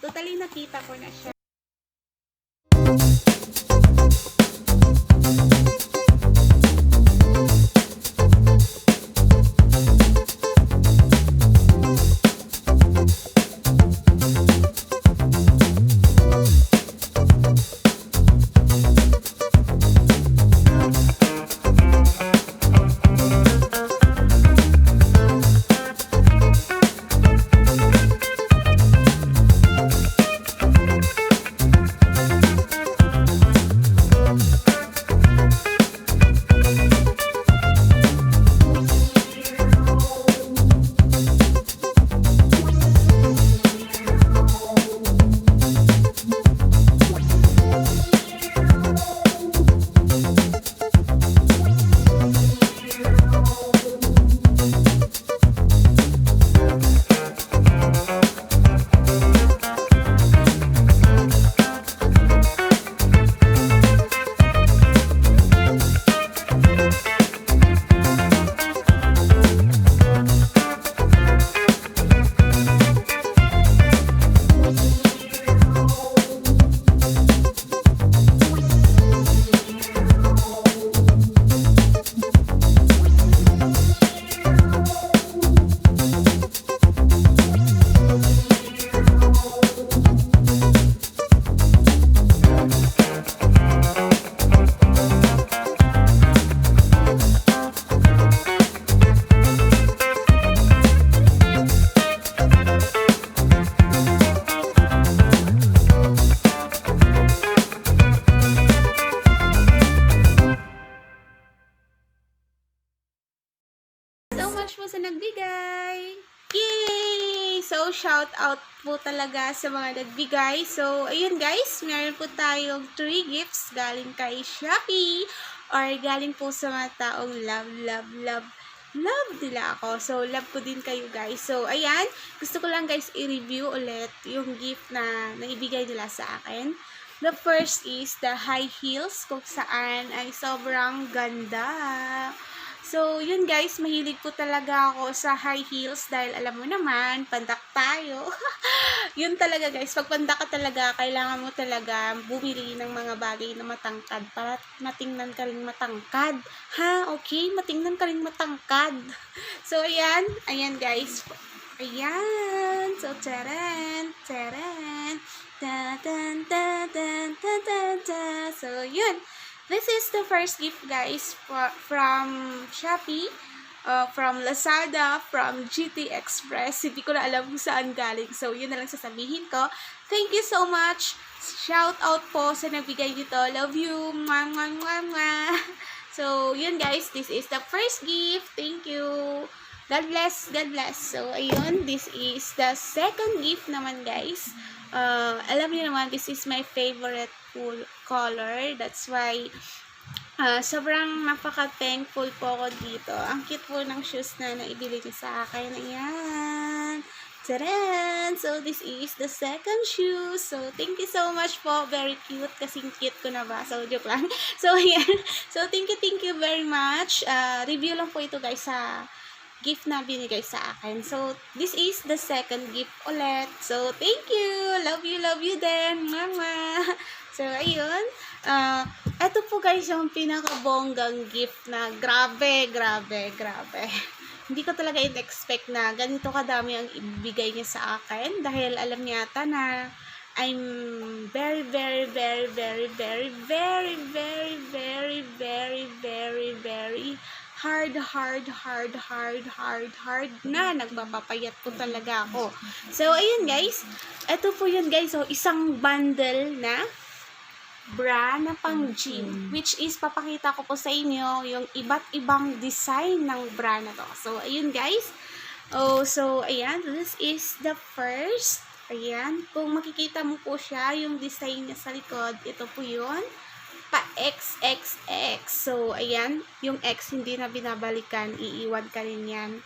totally nakita ko na siya. So much po sa nagbigay. Yay! So, shout out po talaga sa mga nagbigay. So, ayun guys, meron po tayong 3 gifts galing kay Shopee or galing po sa mga taong love nila ako. So, love ko din kayo guys. So, ayan, gusto ko lang guys i-review ulit yung gift na naibigay nila sa akin. The first is the high heels kung saan ay sobrang ganda. So, yun guys, mahilig po talaga ako sa high heels dahil alam mo naman, pandak tayo. Yun talaga guys, pag pandak ka talaga, kailangan mo talaga bumili ng mga bagay na matangkad para matingnan ka rin matangkad. Ha? Okay? Matingnan ka rin matangkad. So, ayan guys. Ayan. So, taran. So, yun. This is the first gift guys from Shopee, from Lazada, from GT Express. Hindi ko na alam kung saan galing. So, yun na lang sasabihin ko. Thank you so much. Shout out po sa nagbigay nito. Love you. Mwah, mwah, mwah, mwah. So, yun guys. This is the first gift. Thank you. God bless. God bless. So, ayun. This is the second gift naman guys. Alam niyo naman, this is my favorite color. That's why sobrang napaka-thankful po ako dito. Ang cute po ng shoes na naibili niyo sa akin. Ayan. Tadaan! So, this is the second shoe. So, thank you so much po. Very cute. Kasing cute ko na ba? So, joke lang. So, ayan. So, thank you very much. Review lang po ito guys sa gift na binigay sa akin. So, this is the second gift ulit. So, thank you. Love you din. Mama. So, ayun. Ito po guys yung pinakabonggang gift na grabe. Hindi ko talaga in-expect na ganito kadami ang ibigay niya sa akin. Dahil alam niya ata na I'm very hard na nagpapapayat po talaga ako. So, ayun guys. Ito po yun guys. So, isang bundle na bra na pang gym. Which is, papakita ko po sa inyo yung iba't ibang design ng bra na to. So, ayun guys. Oh, so, ayan. This is the first. Ayan. Kung makikita mo po siya, yung design niya sa likod, ito po yun. Pa-XXX. So, ayan. Yung X hindi na binabalikan. Iiwan ka rin yan.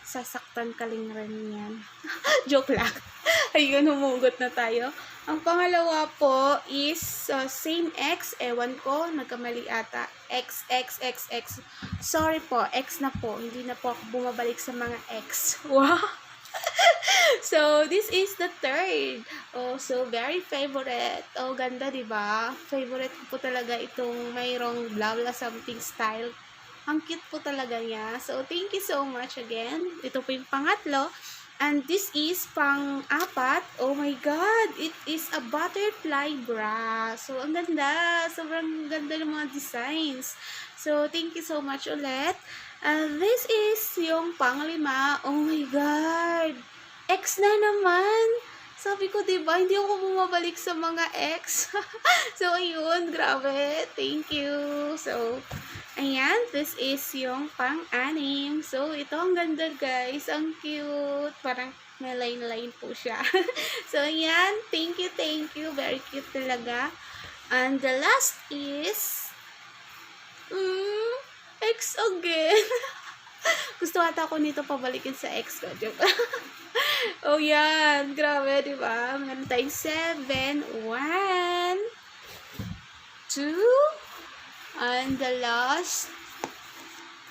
Sasaktan ka rin yan. Joke lang. Ayun, humugot na tayo. Ang pangalawa po is same X. Ewan ko, nagkamali ata. XXXX. Sorry po, X na po. Hindi na po ako bumabalik sa mga X. Wow! So, this is the third. Oh, so very favorite. Oh, ganda, 'di ba? Favorite ko po talaga itong mayroong blah blah something style. Ang cute po talaga niya. So, thank you so much again. Ito po yung pangatlo. And this is pang-apat. Oh my God! It is a butterfly bra. So, ang ganda. Sobrang ganda ng mga designs. So, thank you so much ulit. And this is yung pang-lima. Oh my God! X na naman! Sabi ko, diba, hindi ako bumabalik sa mga ex. So, ayun, grabe. Thank you. So, ayan, this is yung pang-anim. So, ito ang ganda, guys. Ang cute. Parang may line-line po siya. So, ayan. Thank you, thank you. Very cute talaga. And the last is, ex again. Gusto ata ako nito pabalikin sa ex ko. Joke. Oh, yan. Grabe, di ba? Meron tayong 7. 1, 2, and the last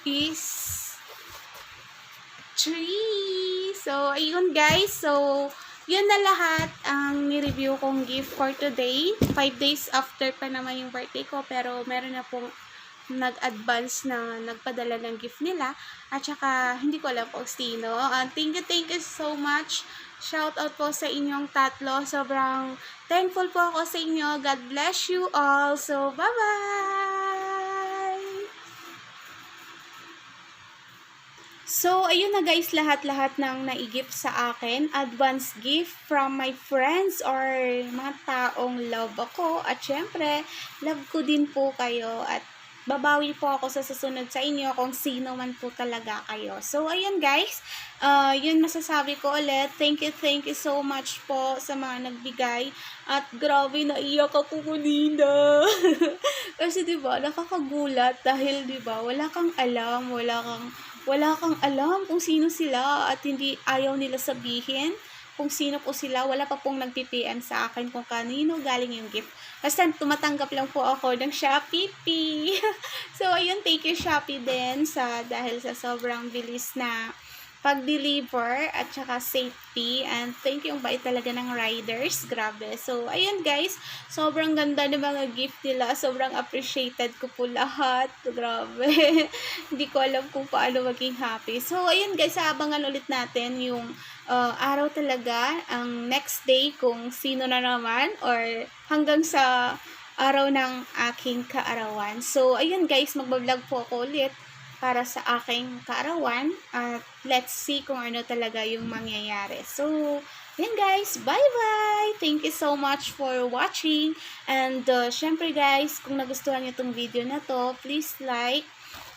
is 3. So, ayun guys. So, yun na lahat ang ni-review kong gift for today. 5 days after pa naman yung birthday ko. Pero, meron na pong nag-advance na nagpadala ng gift nila. At saka, hindi ko alam po sino. Thank you so much. Shout out po sa inyong tatlo. Sobrang thankful po ako sa inyo. God bless you all. So, bye-bye! So, ayun na guys, lahat-lahat ng nai-gift sa akin. Advance gift from my friends or mga taong love ako. At syempre, love ko din po kayo. At babawi po ako sa susunod sa inyo kung sino man po talaga kayo. So, ayun guys. Yun masasabi ko ulit. Thank you so much po sa mga nagbigay. At grabe, naiyak ako kanina. Kasi diba, nakakagulat dahil diba, wala kang alam, wala kang alam kung sino sila at hindi ayaw nila sabihin kung sino po sila. Wala pa pong nag-PM sa akin kung kanino galing yung gift. Basta tumatanggap lang po ako ng Shopee Pay. So, ayun, thank you Shopee din dahil sa sobrang bilis na pag-deliver at saka safety. And thank you, ang bait talaga ng riders. Grabe. So, ayun guys, sobrang ganda ng mga gift nila. Sobrang appreciated ko po lahat. Grabe. Hindi ko alam kung paano maging happy. So, ayun guys, abangan ulit natin yung araw talaga, ang next day kung sino na naman or hanggang sa araw ng aking kaarawan. So, ayun guys, magbablog po ako ulit para sa aking kaarawan at let's see kung ano talaga yung mangyayari. So, yun guys, bye-bye! Thank you so much for watching and syempre guys, kung nagustuhan nyo itong video na to, please like,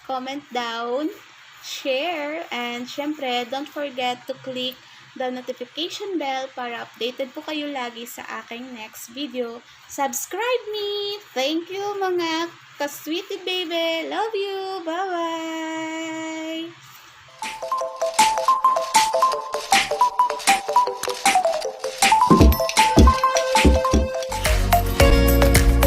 comment down, share, and syempre, don't forget to click the notification bell para updated po kayo lagi sa aking next video. Subscribe me! Thank you mga ka-sweetie baby! Love you! Bye-bye!